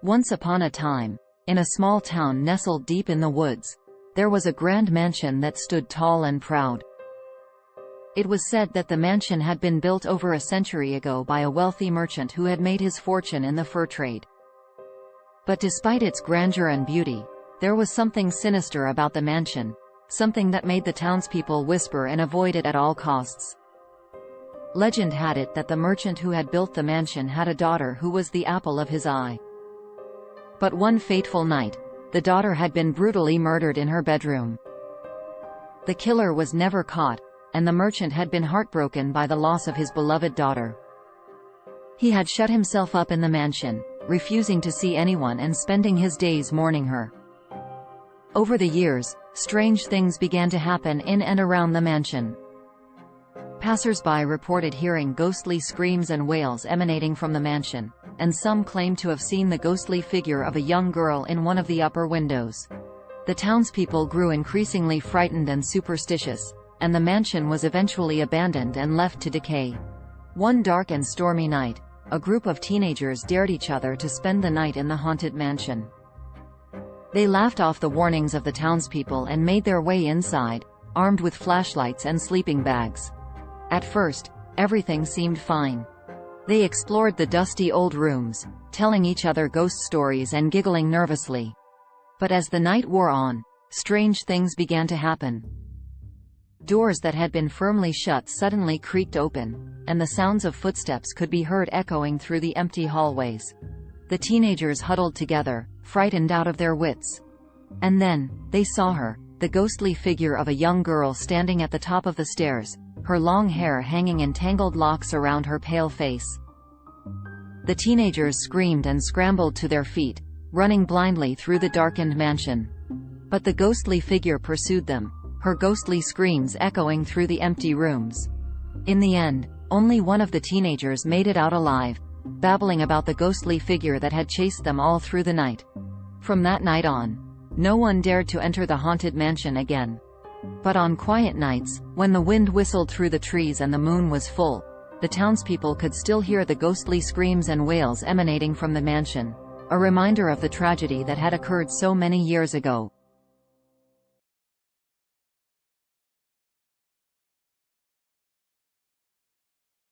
Once upon a time, in a small town nestled deep in the woods, there was a grand mansion that stood tall and proud. It was said that the mansion had been built over a century ago by a wealthy merchant who had made his fortune in the fur trade. But despite its grandeur and beauty, there was something sinister about the mansion, something that made the townspeople whisper and avoid it at all costs. Legend had it that the merchant who had built the mansion had a daughter who was the apple of his eye. But one fateful night, the daughter had been brutally murdered in her bedroom. The killer was never caught, and the merchant had been heartbroken by the loss of his beloved daughter. He had shut himself up in the mansion, refusing to see anyone and spending his days mourning her. Over the years, strange things began to happen in and around the mansion. Passers-by reported hearing ghostly screams and wails emanating from the mansion, and some claimed to have seen the ghostly figure of a young girl in one of the upper windows. The townspeople grew increasingly frightened and superstitious, and the mansion was eventually abandoned and left to decay. One dark and stormy night, a group of teenagers dared each other to spend the night in the haunted mansion. They laughed off the warnings of the townspeople and made their way inside, armed with flashlights and sleeping bags. At first, everything seemed fine. They explored the dusty old rooms, telling each other ghost stories and giggling nervously. But as the night wore on, strange things began to happen. Doors that had been firmly shut suddenly creaked open, and the sounds of footsteps could be heard echoing through the empty hallways. The teenagers huddled together, frightened out of their wits. And then, they saw her, the ghostly figure of a young girl standing at the top of the stairs, her long hair hanging in tangled locks around her pale face. The teenagers screamed and scrambled to their feet, running blindly through the darkened mansion. But the ghostly figure pursued them, her ghostly screams echoing through the empty rooms. In the end, only one of the teenagers made it out alive, babbling about the ghostly figure that had chased them all through the night. From that night on, no one dared to enter the haunted mansion again. But on quiet nights, when the wind whistled through the trees and the moon was full, the townspeople could still hear the ghostly screams and wails emanating from the mansion, a reminder of the tragedy that had occurred so many years ago.